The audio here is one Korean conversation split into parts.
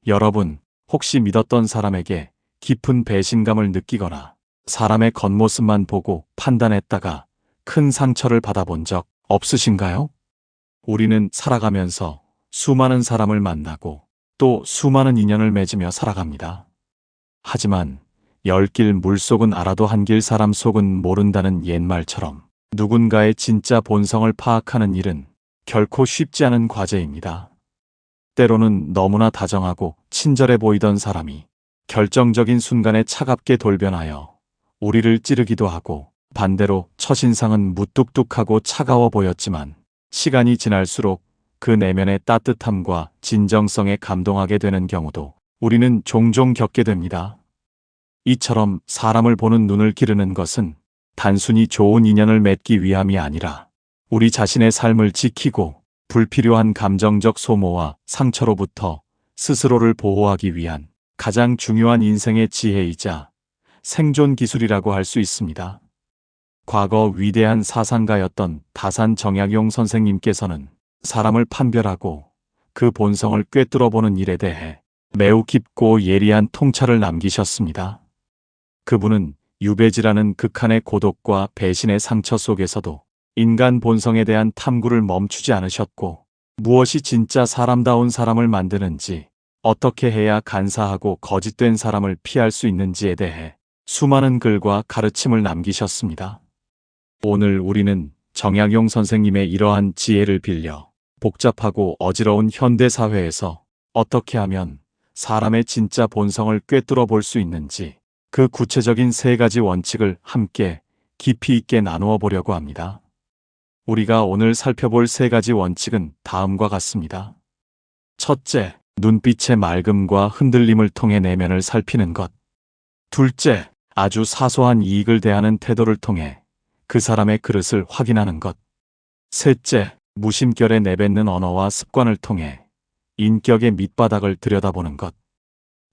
여러분, 혹시 믿었던 사람에게 깊은 배신감을 느끼거나 사람의 겉모습만 보고 판단했다가 큰 상처를 받아본 적 없으신가요? 우리는 살아가면서 수많은 사람을 만나고 또 수많은 인연을 맺으며 살아갑니다. 하지만 열 길 물속은 알아도 한 길 사람 속은 모른다는 옛말처럼 누군가의 진짜 본성을 파악하는 일은 결코 쉽지 않은 과제입니다. 때로는 너무나 다정하고 친절해 보이던 사람이 결정적인 순간에 차갑게 돌변하여 우리를 찌르기도 하고, 반대로 첫인상은 무뚝뚝하고 차가워 보였지만 시간이 지날수록 그 내면의 따뜻함과 진정성에 감동하게 되는 경우도 우리는 종종 겪게 됩니다. 이처럼 사람을 보는 눈을 기르는 것은 단순히 좋은 인연을 맺기 위함이 아니라 우리 자신의 삶을 지키고 불필요한 감정적 소모와 상처로부터 스스로를 보호하기 위한 가장 중요한 인생의 지혜이자 생존 기술이라고 할 수 있습니다. 과거 위대한 사상가였던 다산 정약용 선생님께서는 사람을 판별하고 그 본성을 꿰뚫어보는 일에 대해 매우 깊고 예리한 통찰을 남기셨습니다. 그분은 유배지라는 극한의 고독과 배신의 상처 속에서도 인간 본성에 대한 탐구를 멈추지 않으셨고, 무엇이 진짜 사람다운 사람을 만드는지, 어떻게 해야 간사하고 거짓된 사람을 피할 수 있는지에 대해 수많은 글과 가르침을 남기셨습니다. 오늘 우리는 정약용 선생님의 이러한 지혜를 빌려 복잡하고 어지러운 현대사회에서 어떻게 하면 사람의 진짜 본성을 꿰뚫어 볼 수 있는지, 그 구체적인 3가지 원칙을 함께 깊이 있게 나누어 보려고 합니다. 우리가 오늘 살펴볼 3가지 원칙은 다음과 같습니다. 첫째, 눈빛의 맑음과 흔들림을 통해 내면을 살피는 것. 둘째, 아주 사소한 이익을 대하는 태도를 통해 그 사람의 그릇을 확인하는 것. 셋째, 무심결에 내뱉는 언어와 습관을 통해 인격의 밑바닥을 들여다보는 것.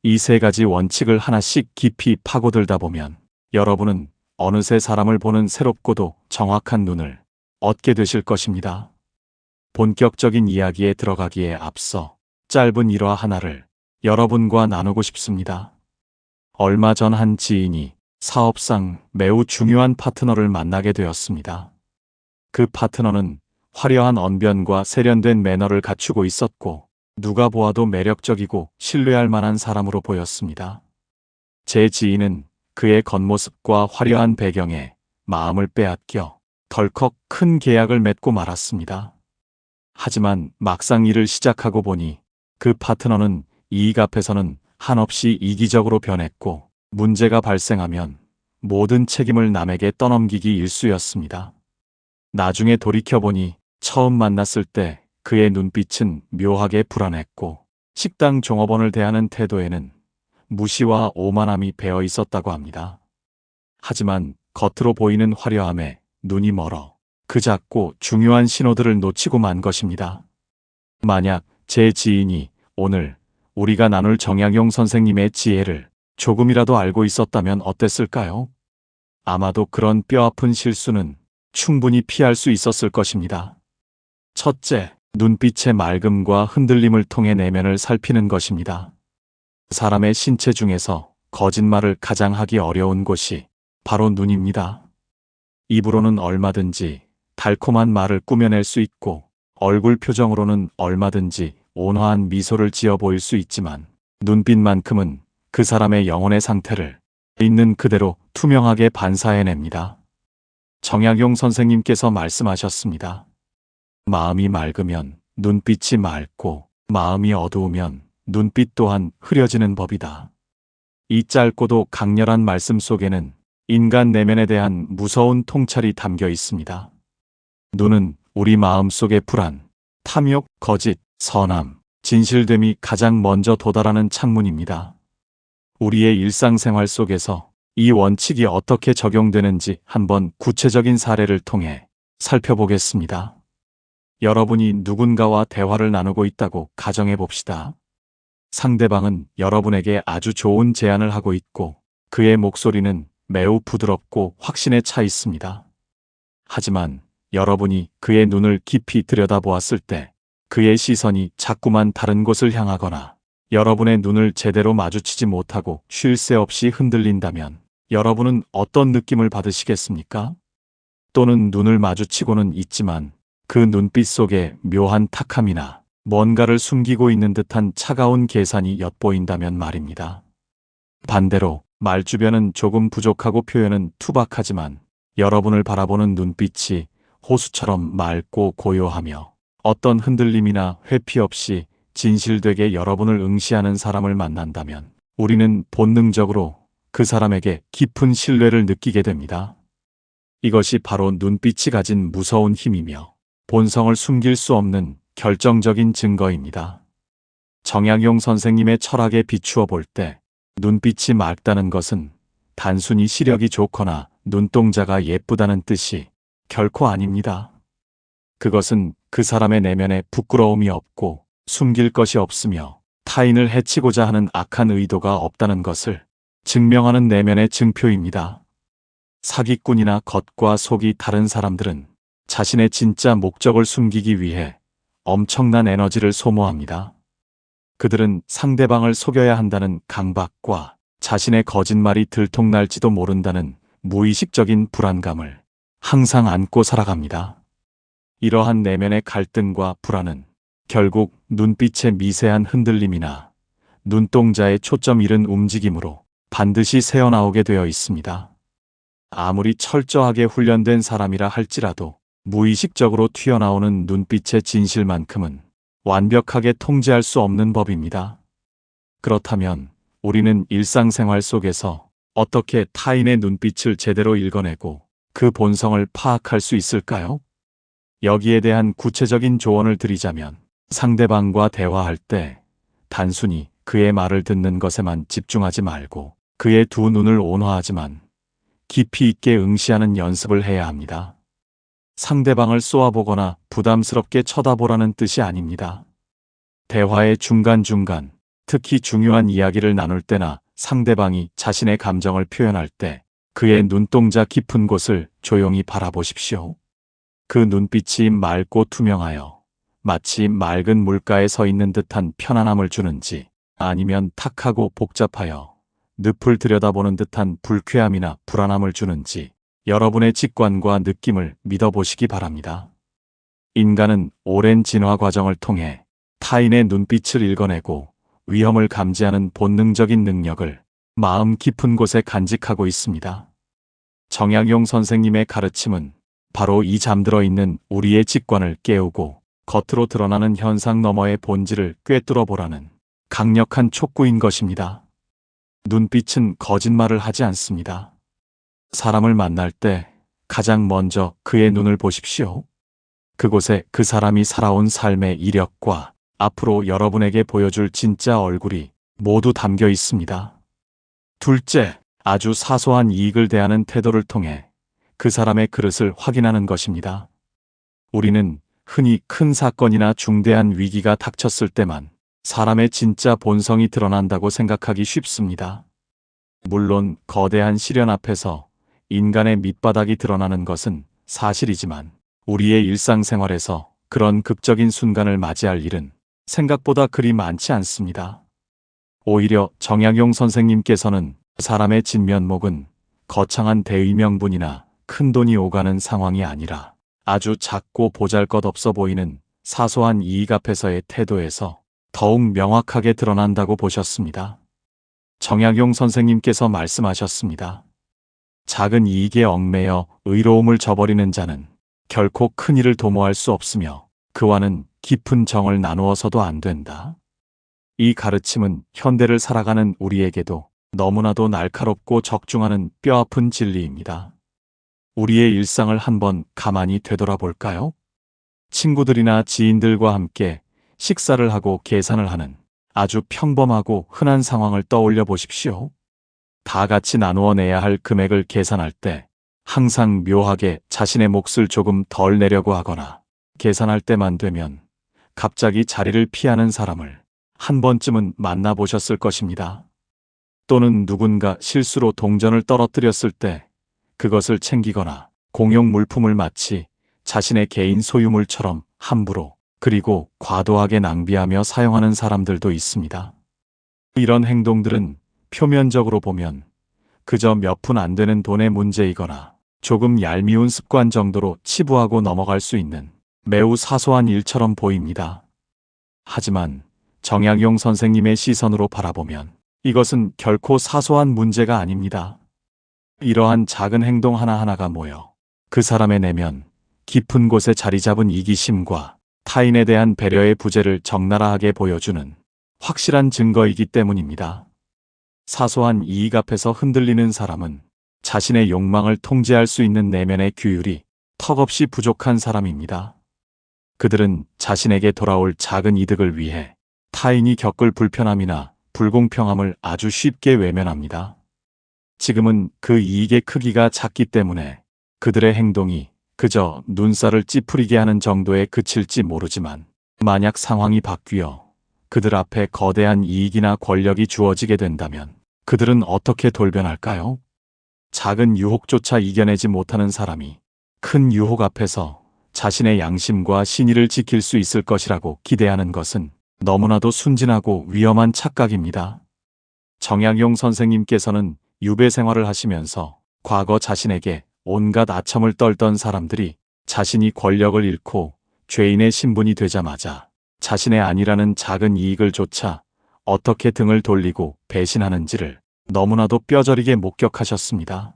이 3가지 원칙을 하나씩 깊이 파고들다 보면 여러분은 어느새 사람을 보는 새롭고도 정확한 눈을 얻게 되실 것입니다. 본격적인 이야기에 들어가기에 앞서 짧은 일화 하나를 여러분과 나누고 싶습니다. 얼마 전 한 지인이 사업상 매우 중요한 파트너를 만나게 되었습니다. 그 파트너는 화려한 언변과 세련된 매너를 갖추고 있었고, 누가 보아도 매력적이고 신뢰할 만한 사람으로 보였습니다. 제 지인은 그의 겉모습과 화려한 배경에 마음을 빼앗겨 덜컥 큰 계약을 맺고 말았습니다. 하지만 막상 일을 시작하고 보니 그 파트너는 이익 앞에서는 한없이 이기적으로 변했고, 문제가 발생하면 모든 책임을 남에게 떠넘기기 일쑤였습니다. 나중에 돌이켜보니 처음 만났을 때 그의 눈빛은 묘하게 불안했고, 식당 종업원을 대하는 태도에는 무시와 오만함이 배어 있었다고 합니다. 하지만 겉으로 보이는 화려함에 눈이 멀어 그 작고 중요한 신호들을 놓치고 만 것입니다. 만약 제 지인이 오늘 우리가 나눌 정약용 선생님의 지혜를 조금이라도 알고 있었다면 어땠을까요? 아마도 그런 뼈아픈 실수는 충분히 피할 수 있었을 것입니다. 첫째, 눈빛의 맑음과 흔들림을 통해 내면을 살피는 것입니다. 사람의 신체 중에서 거짓말을 가장 하기 어려운 곳이 바로 눈입니다. 입으로는 얼마든지 달콤한 말을 꾸며낼 수 있고, 얼굴 표정으로는 얼마든지 온화한 미소를 지어 보일 수 있지만, 눈빛만큼은 그 사람의 영혼의 상태를 있는 그대로 투명하게 반사해냅니다. 정약용 선생님께서 말씀하셨습니다. 마음이 맑으면 눈빛이 맑고, 마음이 어두우면 눈빛 또한 흐려지는 법이다. 이 짧고도 강렬한 말씀 속에는 인간 내면에 대한 무서운 통찰이 담겨 있습니다. 눈은 우리 마음 속의 불안, 탐욕, 거짓, 선함, 진실됨이 가장 먼저 도달하는 창문입니다. 우리의 일상생활 속에서 이 원칙이 어떻게 적용되는지 한번 구체적인 사례를 통해 살펴보겠습니다. 여러분이 누군가와 대화를 나누고 있다고 가정해 봅시다. 상대방은 여러분에게 아주 좋은 제안을 하고 있고, 그의 목소리는 매우 부드럽고 확신에 차 있습니다. 하지만 여러분이 그의 눈을 깊이 들여다보았을 때 그의 시선이 자꾸만 다른 곳을 향하거나 여러분의 눈을 제대로 마주치지 못하고 쉴 새 없이 흔들린다면 여러분은 어떤 느낌을 받으시겠습니까? 또는 눈을 마주치고는 있지만 그 눈빛 속에 묘한 탁함이나 뭔가를 숨기고 있는 듯한 차가운 계산이 엿보인다면 말입니다. 반대로 말주변은 조금 부족하고 표현은 투박하지만 여러분을 바라보는 눈빛이 호수처럼 맑고 고요하며 어떤 흔들림이나 회피 없이 진실되게 여러분을 응시하는 사람을 만난다면 우리는 본능적으로 그 사람에게 깊은 신뢰를 느끼게 됩니다. 이것이 바로 눈빛이 가진 무서운 힘이며 본성을 숨길 수 없는 결정적인 증거입니다. 정약용 선생님의 철학에 비추어 볼 때 눈빛이 맑다는 것은 단순히 시력이 좋거나 눈동자가 예쁘다는 뜻이 결코 아닙니다. 그것은 그 사람의 내면에 부끄러움이 없고 숨길 것이 없으며 타인을 해치고자 하는 악한 의도가 없다는 것을 증명하는 내면의 증표입니다. 사기꾼이나 겉과 속이 다른 사람들은 자신의 진짜 목적을 숨기기 위해 엄청난 에너지를 소모합니다. 그들은 상대방을 속여야 한다는 강박과 자신의 거짓말이 들통날지도 모른다는 무의식적인 불안감을 항상 안고 살아갑니다. 이러한 내면의 갈등과 불안은 결국 눈빛의 미세한 흔들림이나 눈동자의 초점 잃은 움직임으로 반드시 새어나오게 되어 있습니다. 아무리 철저하게 훈련된 사람이라 할지라도 무의식적으로 튀어나오는 눈빛의 진실만큼은 완벽하게 통제할 수 없는 법입니다. 그렇다면 우리는 일상생활 속에서 어떻게 타인의 눈빛을 제대로 읽어내고 그 본성을 파악할 수 있을까요? 여기에 대한 구체적인 조언을 드리자면 상대방과 대화할 때 단순히 그의 말을 듣는 것에만 집중하지 말고 그의 두 눈을 온화하지만 깊이 있게 응시하는 연습을 해야 합니다. 상대방을 쏘아보거나 부담스럽게 쳐다보라는 뜻이 아닙니다. 대화의 중간중간, 특히 중요한 이야기를 나눌 때나 상대방이 자신의 감정을 표현할 때 그의 눈동자 깊은 곳을 조용히 바라보십시오. 그 눈빛이 맑고 투명하여 마치 맑은 물가에 서 있는 듯한 편안함을 주는지 아니면 탁하고 복잡하여 늪을 들여다보는 듯한 불쾌함이나 불안함을 주는지 여러분의 직관과 느낌을 믿어보시기 바랍니다. 인간은 오랜 진화 과정을 통해 타인의 눈빛을 읽어내고 위험을 감지하는 본능적인 능력을 마음 깊은 곳에 간직하고 있습니다. 정약용 선생님의 가르침은 바로 이 잠들어 있는 우리의 직관을 깨우고 겉으로 드러나는 현상 너머의 본질을 꿰뚫어 보라는 강력한 촉구인 것입니다. 눈빛은 거짓말을 하지 않습니다. 사람을 만날 때 가장 먼저 그의 눈을 보십시오. 그곳에 그 사람이 살아온 삶의 이력과 앞으로 여러분에게 보여줄 진짜 얼굴이 모두 담겨 있습니다. 둘째, 아주 사소한 이익을 대하는 태도를 통해 그 사람의 그릇을 확인하는 것입니다. 우리는 흔히 큰 사건이나 중대한 위기가 닥쳤을 때만 사람의 진짜 본성이 드러난다고 생각하기 쉽습니다. 물론 거대한 시련 앞에서 인간의 밑바닥이 드러나는 것은 사실이지만 우리의 일상생활에서 그런 극적인 순간을 맞이할 일은 생각보다 그리 많지 않습니다. 오히려 정약용 선생님께서는 사람의 진면목은 거창한 대의명분이나 큰돈이 오가는 상황이 아니라 아주 작고 보잘것없어 보이는 사소한 이익 앞에서의 태도에서 더욱 명확하게 드러난다고 보셨습니다. 정약용 선생님께서 말씀하셨습니다. 작은 이익에 얽매여 의로움을 저버리는 자는 결코 큰 일을 도모할 수 없으며 그와는 깊은 정을 나누어서도 안 된다. 이 가르침은 현대를 살아가는 우리에게도 너무나도 날카롭고 적중하는 뼈아픈 진리입니다. 우리의 일상을 한번 가만히 되돌아볼까요? 친구들이나 지인들과 함께 식사를 하고 계산을 하는 아주 평범하고 흔한 상황을 떠올려 보십시오. 다 같이 나누어 내야 할 금액을 계산할 때 항상 묘하게 자신의 몫을 조금 덜 내려고 하거나 계산할 때만 되면 갑자기 자리를 피하는 사람을 한 번쯤은 만나보셨을 것입니다. 또는 누군가 실수로 동전을 떨어뜨렸을 때 그것을 챙기거나 공용 물품을 마치 자신의 개인 소유물처럼 함부로 그리고 과도하게 낭비하며 사용하는 사람들도 있습니다. 이런 행동들은 표면적으로 보면 그저 몇 푼 안 되는 돈의 문제이거나 조금 얄미운 습관 정도로 치부하고 넘어갈 수 있는 매우 사소한 일처럼 보입니다. 하지만 정약용 선생님의 시선으로 바라보면 이것은 결코 사소한 문제가 아닙니다. 이러한 작은 행동 하나하나가 모여 그 사람의 내면 깊은 곳에 자리 잡은 이기심과 타인에 대한 배려의 부재를 적나라하게 보여주는 확실한 증거이기 때문입니다. 사소한 이익 앞에서 흔들리는 사람은 자신의 욕망을 통제할 수 있는 내면의 규율이 턱없이 부족한 사람입니다. 그들은 자신에게 돌아올 작은 이득을 위해 타인이 겪을 불편함이나 불공평함을 아주 쉽게 외면합니다. 지금은 그 이익의 크기가 작기 때문에 그들의 행동이 그저 눈살을 찌푸리게 하는 정도에 그칠지 모르지만 만약 상황이 바뀌어 그들 앞에 거대한 이익이나 권력이 주어지게 된다면 그들은 어떻게 돌변할까요? 작은 유혹조차 이겨내지 못하는 사람이 큰 유혹 앞에서 자신의 양심과 신의를 지킬 수 있을 것이라고 기대하는 것은 너무나도 순진하고 위험한 착각입니다. 정약용 선생님께서는 유배 생활을 하시면서 과거 자신에게 온갖 아첨을 떨던 사람들이 자신이 권력을 잃고 죄인의 신분이 되자마자 자신의 아니라는 작은 이익을 좇아 어떻게 등을 돌리고 배신하는지를 너무나도 뼈저리게 목격하셨습니다.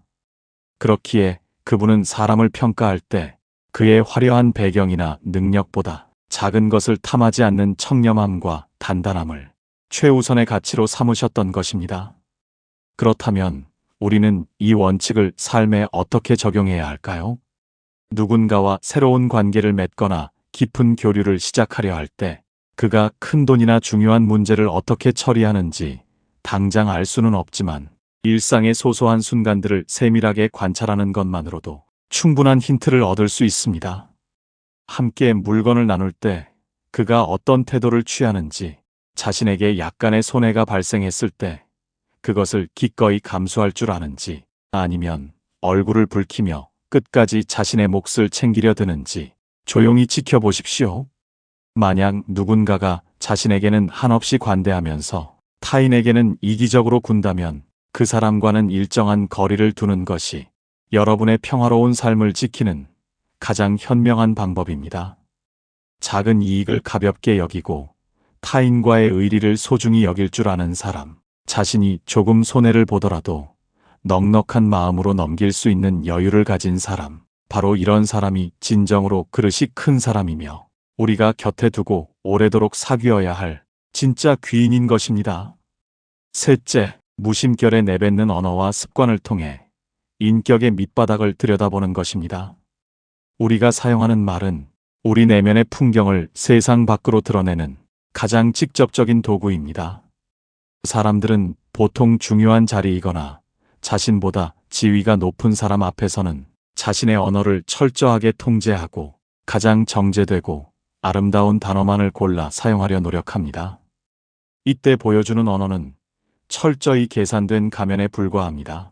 그렇기에 그분은 사람을 평가할 때 그의 화려한 배경이나 능력보다 작은 것을 탐하지 않는 청렴함과 단단함을 최우선의 가치로 삼으셨던 것입니다. 그렇다면 우리는 이 원칙을 삶에 어떻게 적용해야 할까요? 누군가와 새로운 관계를 맺거나 깊은 교류를 시작하려 할 때 그가 큰 돈이나 중요한 문제를 어떻게 처리하는지 당장 알 수는 없지만 일상의 소소한 순간들을 세밀하게 관찰하는 것만으로도 충분한 힌트를 얻을 수 있습니다. 함께 물건을 나눌 때 그가 어떤 태도를 취하는지, 자신에게 약간의 손해가 발생했을 때 그것을 기꺼이 감수할 줄 아는지, 아니면 얼굴을 붉히며 끝까지 자신의 몫을 챙기려 드는지 조용히 지켜보십시오. 만약 누군가가 자신에게는 한없이 관대하면서 타인에게는 이기적으로 군다면 그 사람과는 일정한 거리를 두는 것이 여러분의 평화로운 삶을 지키는 가장 현명한 방법입니다. 작은 이익을 가볍게 여기고 타인과의 의리를 소중히 여길 줄 아는 사람, 자신이 조금 손해를 보더라도 넉넉한 마음으로 넘길 수 있는 여유를 가진 사람, 바로 이런 사람이 진정으로 그릇이 큰 사람이며 우리가 곁에 두고 오래도록 사귀어야 할 진짜 귀인인 것입니다. 셋째, 무심결에 내뱉는 언어와 습관을 통해 인격의 밑바닥을 들여다보는 것입니다. 우리가 사용하는 말은 우리 내면의 풍경을 세상 밖으로 드러내는 가장 직접적인 도구입니다. 사람들은 보통 중요한 자리이거나 자신보다 지위가 높은 사람 앞에서는 자신의 언어를 철저하게 통제하고 가장 정제되고 아름다운 단어만을 골라 사용하려 노력합니다. 이때 보여주는 언어는 철저히 계산된 가면에 불과합니다.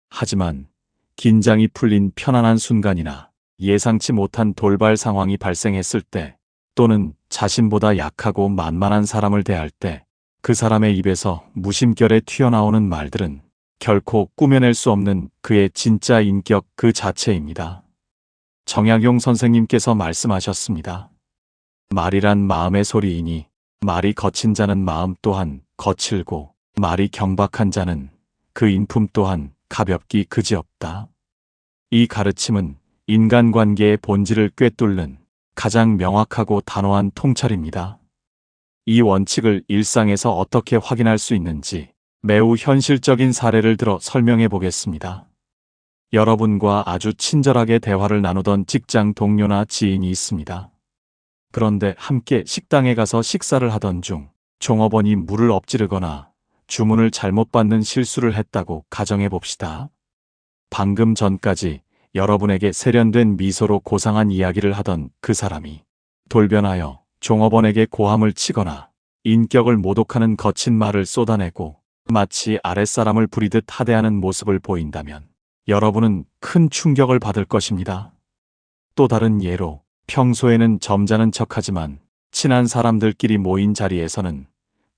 하지만 긴장이 풀린 편안한 순간이나 예상치 못한 돌발 상황이 발생했을 때, 또는 자신보다 약하고 만만한 사람을 대할 때 그 사람의 입에서 무심결에 튀어나오는 말들은 결코 꾸며낼 수 없는 그의 진짜 인격 그 자체입니다. 정약용 선생님께서 말씀하셨습니다. 말이란 마음의 소리이니 말이 거친 자는 마음 또한 거칠고 말이 경박한 자는 그 인품 또한 가볍기 그지없다. 이 가르침은 인간관계의 본질을 꿰뚫는 가장 명확하고 단호한 통찰입니다. 이 원칙을 일상에서 어떻게 확인할 수 있는지 매우 현실적인 사례를 들어 설명해 보겠습니다. 여러분과 아주 친절하게 대화를 나누던 직장 동료나 지인이 있습니다. 그런데 함께 식당에 가서 식사를 하던 중 종업원이 물을 엎지르거나 주문을 잘못 받는 실수를 했다고 가정해 봅시다. 방금 전까지 여러분에게 세련된 미소로 고상한 이야기를 하던 그 사람이 돌변하여 종업원에게 고함을 치거나 인격을 모독하는 거친 말을 쏟아내고 마치 아랫사람을 부리듯 하대하는 모습을 보인다면 여러분은 큰 충격을 받을 것입니다. 또 다른 예로 평소에는 점잖은 척하지만 친한 사람들끼리 모인 자리에서는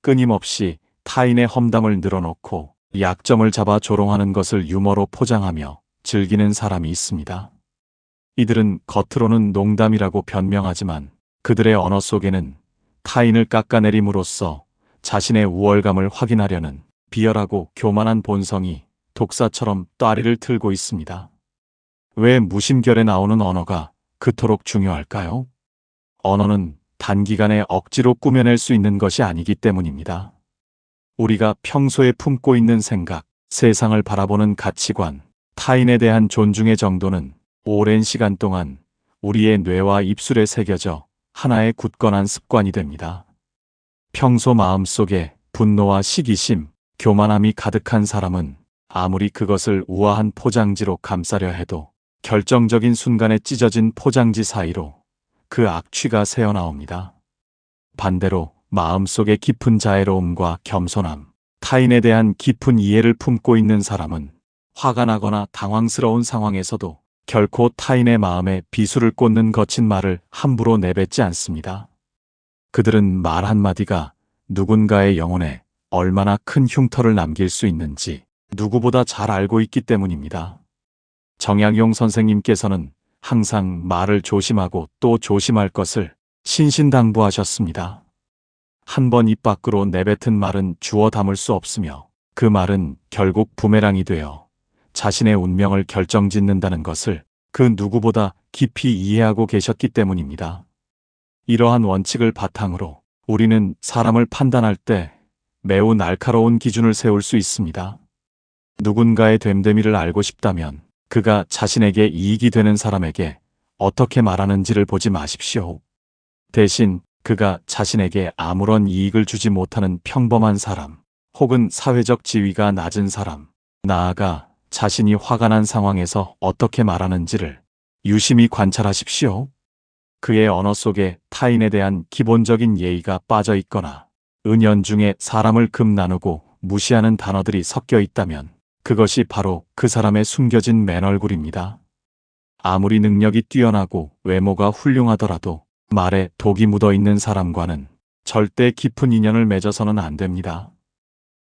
끊임없이 타인의 험담을 늘어놓고 약점을 잡아 조롱하는 것을 유머로 포장하며 즐기는 사람이 있습니다. 이들은 겉으로는 농담이라고 변명하지만 그들의 언어 속에는 타인을 깎아내림으로써 자신의 우월감을 확인하려는 비열하고 교만한 본성이 독사처럼 따리를 틀고 있습니다. 왜 무심결에 나오는 언어가 그토록 중요할까요? 언어는 단기간에 억지로 꾸며낼 수 있는 것이 아니기 때문입니다. 우리가 평소에 품고 있는 생각, 세상을 바라보는 가치관, 타인에 대한 존중의 정도는 오랜 시간 동안 우리의 뇌와 입술에 새겨져 하나의 굳건한 습관이 됩니다. 평소 마음속에 분노와 시기심, 교만함이 가득한 사람은 아무리 그것을 우아한 포장지로 감싸려 해도 결정적인 순간에 찢어진 포장지 사이로 그 악취가 새어나옵니다. 반대로 마음속에 깊은 자애로움과 겸손함, 타인에 대한 깊은 이해를 품고 있는 사람은 화가 나거나 당황스러운 상황에서도 결코 타인의 마음에 비수를 꽂는 거친 말을 함부로 내뱉지 않습니다. 그들은 말 한마디가 누군가의 영혼에 얼마나 큰 흉터를 남길 수 있는지 누구보다 잘 알고 있기 때문입니다. 정약용 선생님께서는 항상 말을 조심하고 또 조심할 것을 신신당부하셨습니다. 한 번 입 밖으로 내뱉은 말은 주워 담을 수 없으며 그 말은 결국 부메랑이 되어 자신의 운명을 결정짓는다는 것을 그 누구보다 깊이 이해하고 계셨기 때문입니다. 이러한 원칙을 바탕으로 우리는 사람을 판단할 때 매우 날카로운 기준을 세울 수 있습니다. 누군가의 됨됨이를 알고 싶다면 그가 자신에게 이익이 되는 사람에게 어떻게 말하는지를 보지 마십시오. 대신 그가 자신에게 아무런 이익을 주지 못하는 평범한 사람, 혹은 사회적 지위가 낮은 사람, 나아가 자신이 화가 난 상황에서 어떻게 말하는지를 유심히 관찰하십시오. 그의 언어 속에 타인에 대한 기본적인 예의가 빠져 있거나 은연중에 사람을 금 나누고 무시하는 단어들이 섞여 있다면 그것이 바로 그 사람의 숨겨진 맨얼굴입니다. 아무리 능력이 뛰어나고 외모가 훌륭하더라도 말에 독이 묻어 있는 사람과는 절대 깊은 인연을 맺어서는 안 됩니다.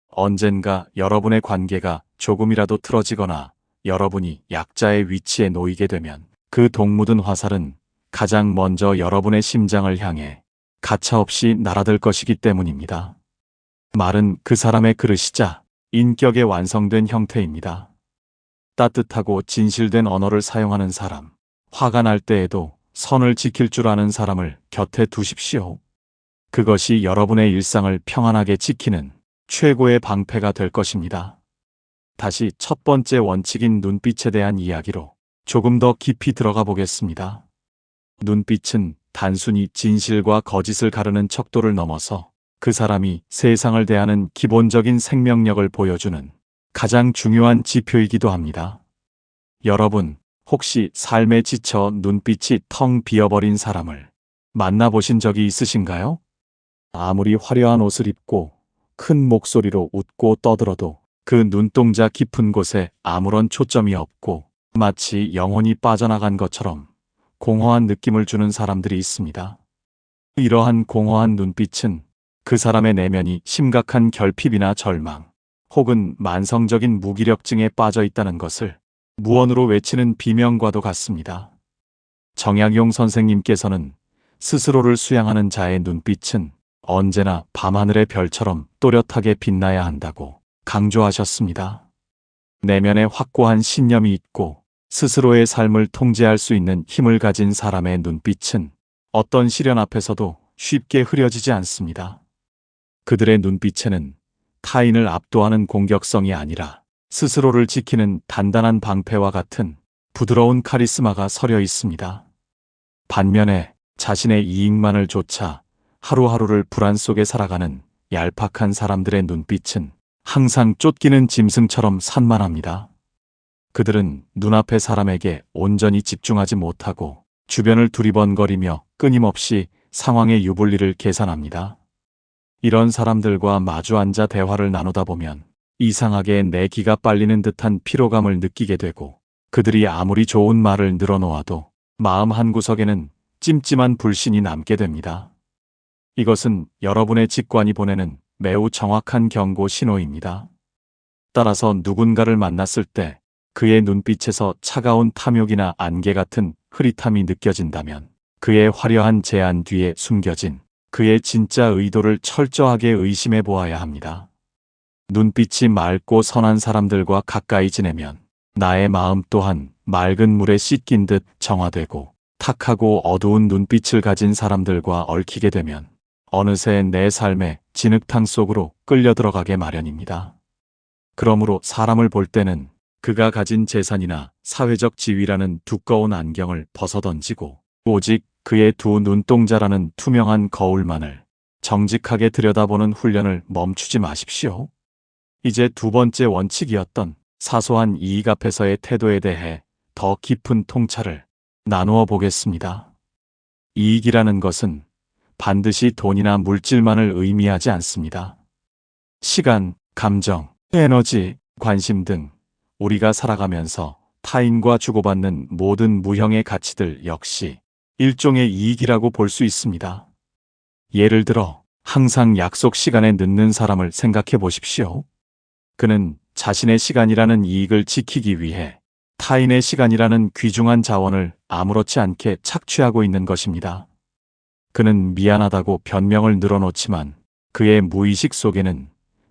언젠가 여러분의 관계가 조금이라도 틀어지거나 여러분이 약자의 위치에 놓이게 되면 그 독 묻은 화살은 가장 먼저 여러분의 심장을 향해 가차없이 날아들 것이기 때문입니다. 말은 그 사람의 그릇이자 인격의 완성된 형태입니다. 따뜻하고 진실된 언어를 사용하는 사람, 화가 날 때에도 선을 지킬 줄 아는 사람을 곁에 두십시오. 그것이 여러분의 일상을 평안하게 지키는 최고의 방패가 될 것입니다. 다시 첫 번째 원칙인 눈빛에 대한 이야기로 조금 더 깊이 들어가 보겠습니다. 눈빛은 단순히 진실과 거짓을 가르는 척도를 넘어서 그 사람이 세상을 대하는 기본적인 생명력을 보여주는 가장 중요한 지표이기도 합니다. 여러분, 혹시 삶에 지쳐 눈빛이 텅 비어버린 사람을 만나보신 적이 있으신가요? 아무리 화려한 옷을 입고 큰 목소리로 웃고 떠들어도 그 눈동자 깊은 곳에 아무런 초점이 없고 마치 영혼이 빠져나간 것처럼 공허한 느낌을 주는 사람들이 있습니다. 이러한 공허한 눈빛은 그 사람의 내면이 심각한 결핍이나 절망, 혹은 만성적인 무기력증에 빠져 있다는 것을 무언으로 외치는 비명과도 같습니다. 정약용 선생님께서는 스스로를 수양하는 자의 눈빛은 언제나 밤하늘의 별처럼 또렷하게 빛나야 한다고 강조하셨습니다. 내면에 확고한 신념이 있고 스스로의 삶을 통제할 수 있는 힘을 가진 사람의 눈빛은 어떤 시련 앞에서도 쉽게 흐려지지 않습니다. 그들의 눈빛에는 타인을 압도하는 공격성이 아니라 스스로를 지키는 단단한 방패와 같은 부드러운 카리스마가 서려 있습니다. 반면에 자신의 이익만을 좇아 하루하루를 불안 속에 살아가는 얄팍한 사람들의 눈빛은 항상 쫓기는 짐승처럼 산만합니다. 그들은 눈앞의 사람에게 온전히 집중하지 못하고 주변을 두리번거리며 끊임없이 상황의 유불리를 계산합니다. 이런 사람들과 마주 앉아 대화를 나누다 보면 이상하게 내 기가 빨리는 듯한 피로감을 느끼게 되고 그들이 아무리 좋은 말을 늘어놓아도 마음 한구석에는 찜찜한 불신이 남게 됩니다. 이것은 여러분의 직관이 보내는 매우 정확한 경고 신호입니다. 따라서 누군가를 만났을 때 그의 눈빛에서 차가운 탐욕이나 안개 같은 흐릿함이 느껴진다면 그의 화려한 제안 뒤에 숨겨진 그의 진짜 의도를 철저하게 의심해 보아야 합니다. 눈빛이 맑고 선한 사람들과 가까이 지내면 나의 마음 또한 맑은 물에 씻긴 듯 정화되고, 탁하고 어두운 눈빛을 가진 사람들과 얽히게 되면 어느새 내 삶의 진흙탕 속으로 끌려 들어가게 마련입니다. 그러므로 사람을 볼 때는 그가 가진 재산이나 사회적 지위라는 두꺼운 안경을 벗어던지고 오직 그의 두 눈동자라는 투명한 거울만을 정직하게 들여다보는 훈련을 멈추지 마십시오. 이제 두 번째 원칙이었던 사소한 이익 앞에서의 태도에 대해 더 깊은 통찰을 나누어 보겠습니다. 이익이라는 것은 반드시 돈이나 물질만을 의미하지 않습니다. 시간, 감정, 에너지, 관심 등 우리가 살아가면서 타인과 주고받는 모든 무형의 가치들 역시 일종의 이익이라고 볼 수 있습니다. 예를 들어 항상 약속 시간에 늦는 사람을 생각해 보십시오. 그는 자신의 시간이라는 이익을 지키기 위해 타인의 시간이라는 귀중한 자원을 아무렇지 않게 착취하고 있는 것입니다. 그는 미안하다고 변명을 늘어놓지만 그의 무의식 속에는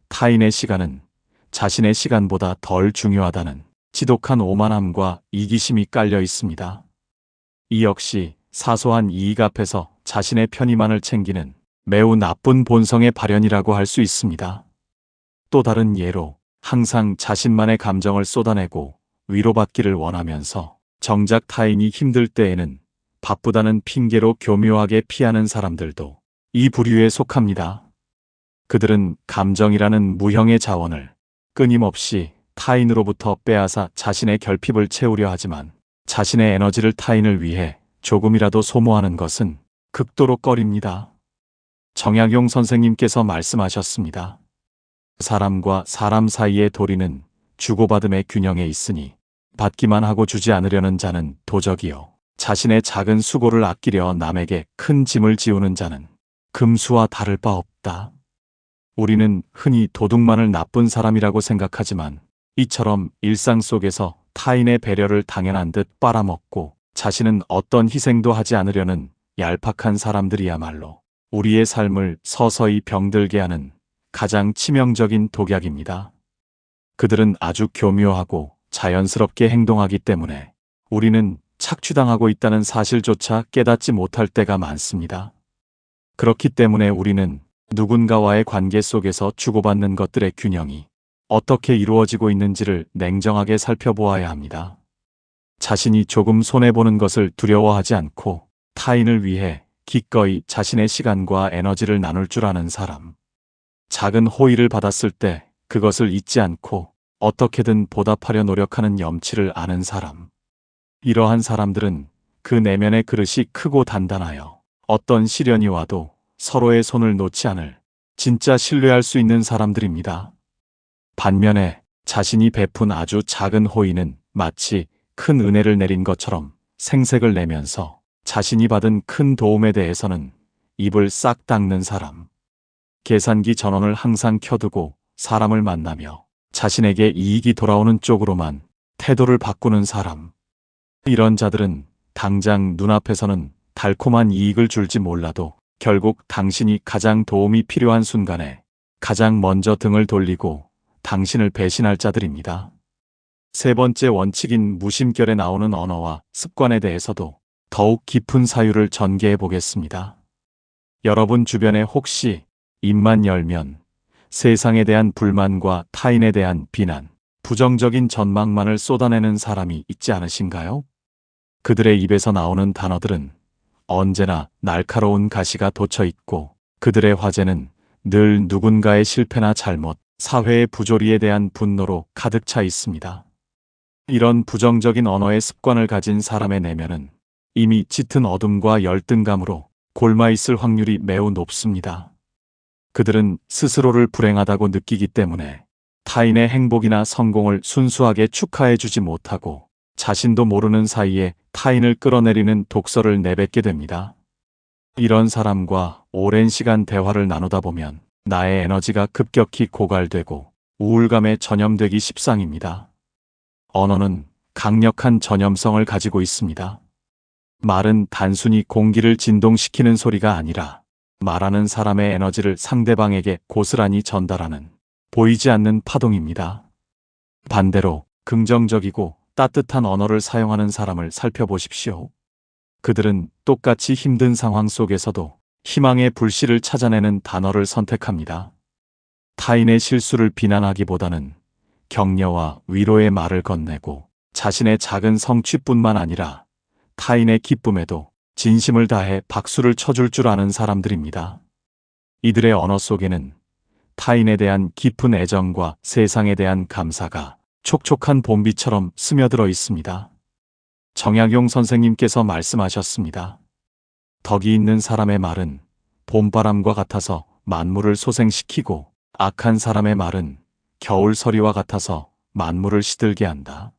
타인의 시간은 자신의 시간보다 덜 중요하다는 지독한 오만함과 이기심이 깔려 있습니다. 이 역시 사소한 이익 앞에서 자신의 편의만을 챙기는 매우 나쁜 본성의 발현이라고 할 수 있습니다. 또 다른 예로 항상 자신만의 감정을 쏟아내고 위로받기를 원하면서 정작 타인이 힘들 때에는 바쁘다는 핑계로 교묘하게 피하는 사람들도 이 부류에 속합니다. 그들은 감정이라는 무형의 자원을 끊임없이 타인으로부터 빼앗아 자신의 결핍을 채우려 하지만 자신의 에너지를 타인을 위해 조금이라도 소모하는 것은 극도로 꺼립니다. 정약용 선생님께서 말씀하셨습니다. 사람과 사람 사이의 도리는 주고받음의 균형에 있으니 받기만 하고 주지 않으려는 자는 도적이요, 자신의 작은 수고를 아끼려 남에게 큰 짐을 지우는 자는 금수와 다를 바 없다. 우리는 흔히 도둑만을 나쁜 사람이라고 생각하지만 이처럼 일상 속에서 타인의 배려를 당연한 듯 빨아먹고 자신은 어떤 희생도 하지 않으려는 얄팍한 사람들이야말로 우리의 삶을 서서히 병들게 하는 가장 치명적인 독약입니다. 그들은 아주 교묘하고 자연스럽게 행동하기 때문에 우리는 착취당하고 있다는 사실조차 깨닫지 못할 때가 많습니다. 그렇기 때문에 우리는 누군가와의 관계 속에서 주고받는 것들의 균형이 어떻게 이루어지고 있는지를 냉정하게 살펴보아야 합니다. 자신이 조금 손해보는 것을 두려워하지 않고 타인을 위해 기꺼이 자신의 시간과 에너지를 나눌 줄 아는 사람. 작은 호의를 받았을 때 그것을 잊지 않고 어떻게든 보답하려 노력하는 염치를 아는 사람. 이러한 사람들은 그 내면의 그릇이 크고 단단하여 어떤 시련이 와도 서로의 손을 놓지 않을 진짜 신뢰할 수 있는 사람들입니다. 반면에 자신이 베푼 아주 작은 호의는 마치 큰 은혜를 내린 것처럼 생색을 내면서 자신이 받은 큰 도움에 대해서는 입을 싹 닦는 사람. 계산기 전원을 항상 켜두고 사람을 만나며 자신에게 이익이 돌아오는 쪽으로만 태도를 바꾸는 사람. 이런 자들은 당장 눈앞에서는 달콤한 이익을 줄지 몰라도 결국 당신이 가장 도움이 필요한 순간에 가장 먼저 등을 돌리고 당신을 배신할 자들입니다. 세 번째 원칙인 무심결에 나오는 언어와 습관에 대해서도 더욱 깊은 사유를 전개해 보겠습니다. 여러분 주변에 혹시 입만 열면 세상에 대한 불만과 타인에 대한 비난, 부정적인 전망만을 쏟아내는 사람이 있지 않으신가요? 그들의 입에서 나오는 단어들은 언제나 날카로운 가시가 돋쳐 있고 그들의 화제는 늘 누군가의 실패나 잘못, 사회의 부조리에 대한 분노로 가득 차 있습니다. 이런 부정적인 언어의 습관을 가진 사람의 내면은 이미 짙은 어둠과 열등감으로 골마 있을 확률이 매우 높습니다. 그들은 스스로를 불행하다고 느끼기 때문에 타인의 행복이나 성공을 순수하게 축하해 주지 못하고 자신도 모르는 사이에 타인을 끌어내리는 독설을 내뱉게 됩니다. 이런 사람과 오랜 시간 대화를 나누다 보면 나의 에너지가 급격히 고갈되고 우울감에 전염되기 십상입니다. 언어는 강력한 전염성을 가지고 있습니다. 말은 단순히 공기를 진동시키는 소리가 아니라 말하는 사람의 에너지를 상대방에게 고스란히 전달하는 보이지 않는 파동입니다. 반대로 긍정적이고 따뜻한 언어를 사용하는 사람을 살펴보십시오. 그들은 똑같이 힘든 상황 속에서도 희망의 불씨를 찾아내는 단어를 선택합니다. 타인의 실수를 비난하기보다는 격려와 위로의 말을 건네고 자신의 작은 성취뿐만 아니라 타인의 기쁨에도 진심을 다해 박수를 쳐줄 줄 아는 사람들입니다. 이들의 언어 속에는 타인에 대한 깊은 애정과 세상에 대한 감사가 촉촉한 봄비처럼 스며들어 있습니다. 정약용 선생님께서 말씀하셨습니다. 덕이 있는 사람의 말은 봄바람과 같아서 만물을 소생시키고 악한 사람의 말은 겨울서리와 같아서 만물을 시들게 한다.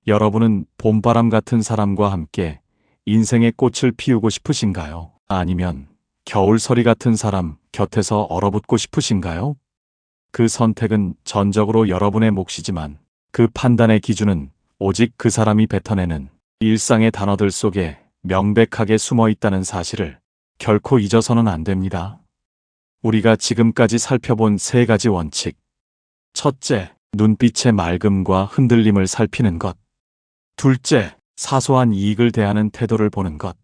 여러분은 봄바람 같은 사람과 함께 인생의 꽃을 피우고 싶으신가요? 아니면 겨울서리 같은 사람 곁에서 얼어붙고 싶으신가요? 그 선택은 전적으로 여러분의 몫이지만 그 판단의 기준은 오직 그 사람이 뱉어내는 일상의 단어들 속에 명백하게 숨어 있다는 사실을 결코 잊어서는 안 됩니다. 우리가 지금까지 살펴본 세 가지 원칙. 첫째, 눈빛의 맑음과 흔들림을 살피는 것. 둘째, 사소한 이익을 대하는 태도를 보는 것.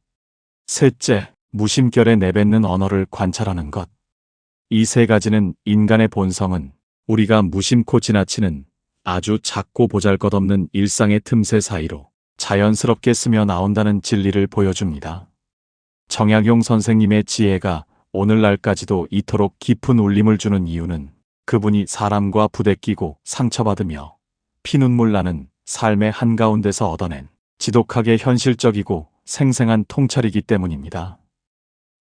셋째, 무심결에 내뱉는 언어를 관찰하는 것. 이 세 가지는 인간의 본성은 우리가 무심코 지나치는 아주 작고 보잘것없는 일상의 틈새 사이로 자연스럽게 스며 나온다는 진리를 보여줍니다. 정약용 선생님의 지혜가 오늘날까지도 이토록 깊은 울림을 주는 이유는 그분이 사람과 부대끼고 상처받으며 피눈물 나는 삶의 한가운데서 얻어낸 지독하게 현실적이고 생생한 통찰이기 때문입니다.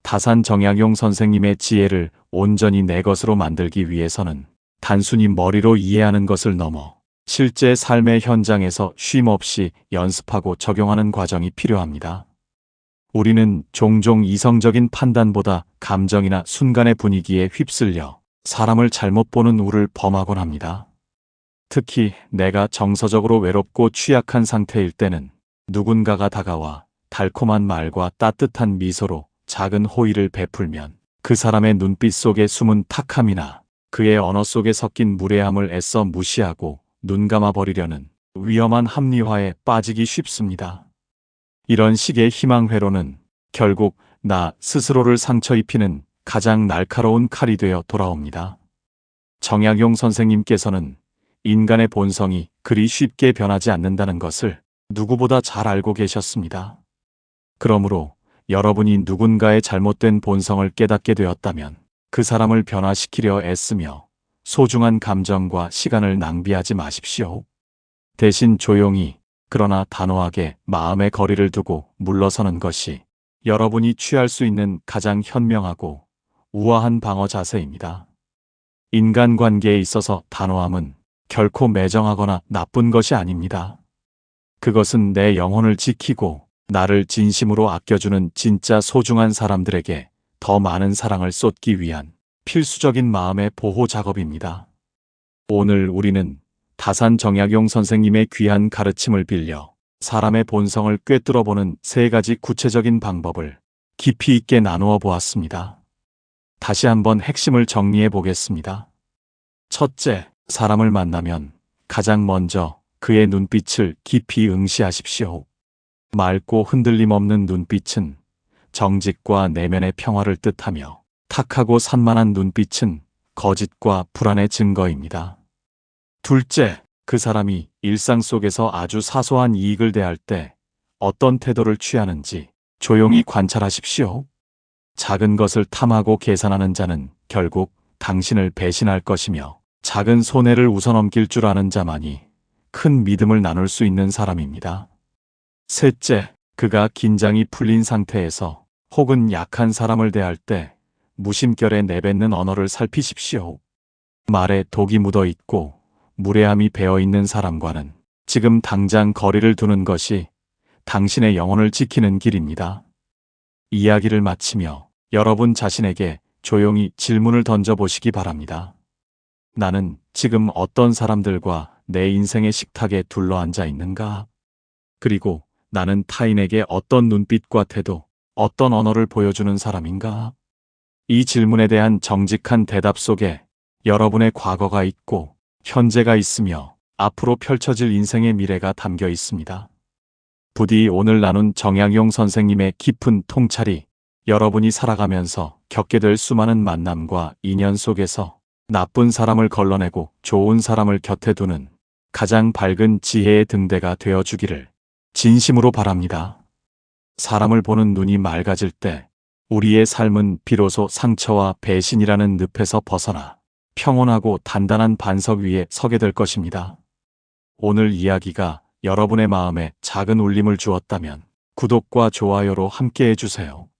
다산 정약용 선생님의 지혜를 온전히 내 것으로 만들기 위해서는 단순히 머리로 이해하는 것을 넘어 실제 삶의 현장에서 쉼없이 연습하고 적용하는 과정이 필요합니다. 우리는 종종 이성적인 판단보다 감정이나 순간의 분위기에 휩쓸려 사람을 잘못 보는 우를 범하곤 합니다. 특히 내가 정서적으로 외롭고 취약한 상태일 때는 누군가가 다가와 달콤한 말과 따뜻한 미소로 작은 호의를 베풀면 그 사람의 눈빛 속에 숨은 탁함이나 그의 언어 속에 섞인 무례함을 애써 무시하고 눈 감아버리려는 위험한 합리화에 빠지기 쉽습니다. 이런 식의 희망회로는 결국 나 스스로를 상처 입히는 가장 날카로운 칼이 되어 돌아옵니다. 정약용 선생님께서는 인간의 본성이 그리 쉽게 변하지 않는다는 것을 누구보다 잘 알고 계셨습니다. 그러므로 여러분이 누군가의 잘못된 본성을 깨닫게 되었다면 그 사람을 변화시키려 애쓰며 소중한 감정과 시간을 낭비하지 마십시오. 대신 조용히 그러나 단호하게 마음의 거리를 두고 물러서는 것이 여러분이 취할 수 있는 가장 현명하고 우아한 방어 자세입니다. 인간관계에 있어서 단호함은 결코 매정하거나 나쁜 것이 아닙니다. 그것은 내 영혼을 지키고 나를 진심으로 아껴주는 진짜 소중한 사람들에게 더 많은 사랑을 쏟기 위한 필수적인 마음의 보호 작업입니다. 오늘 우리는 다산 정약용 선생님의 귀한 가르침을 빌려 사람의 본성을 꿰뚫어보는 세 가지 구체적인 방법을 깊이 있게 나누어 보았습니다. 다시 한번 핵심을 정리해 보겠습니다. 첫째, 사람을 만나면 가장 먼저 그의 눈빛을 깊이 응시하십시오. 맑고 흔들림 없는 눈빛은 정직과 내면의 평화를 뜻하며 탁하고 산만한 눈빛은 거짓과 불안의 증거입니다. 둘째, 그 사람이 일상 속에서 아주 사소한 이익을 대할 때 어떤 태도를 취하는지 조용히 관찰하십시오. 작은 것을 탐하고 계산하는 자는 결국 당신을 배신할 것이며 작은 손해를 웃어넘길 줄 아는 자만이 큰 믿음을 나눌 수 있는 사람입니다. 셋째, 그가 긴장이 풀린 상태에서 혹은 약한 사람을 대할 때 무심결에 내뱉는 언어를 살피십시오. 말에 독이 묻어 있고 무례함이 배어 있는 사람과는 지금 당장 거리를 두는 것이 당신의 영혼을 지키는 길입니다. 이야기를 마치며 여러분 자신에게 조용히 질문을 던져보시기 바랍니다. 나는 지금 어떤 사람들과 내 인생의 식탁에 둘러앉아 있는가? 그리고 나는 타인에게 어떤 눈빛과 태도, 어떤 언어를 보여주는 사람인가? 이 질문에 대한 정직한 대답 속에 여러분의 과거가 있고 현재가 있으며 앞으로 펼쳐질 인생의 미래가 담겨 있습니다. 부디 오늘 나눈 정약용 선생님의 깊은 통찰이 여러분이 살아가면서 겪게 될 수많은 만남과 인연 속에서 나쁜 사람을 걸러내고 좋은 사람을 곁에 두는 가장 밝은 지혜의 등대가 되어주기를 진심으로 바랍니다. 사람을 보는 눈이 맑아질 때 우리의 삶은 비로소 상처와 배신이라는 늪에서 벗어나 평온하고 단단한 반석 위에 서게 될 것입니다. 오늘 이야기가 여러분의 마음에 작은 울림을 주었다면 구독과 좋아요로 함께 해주세요.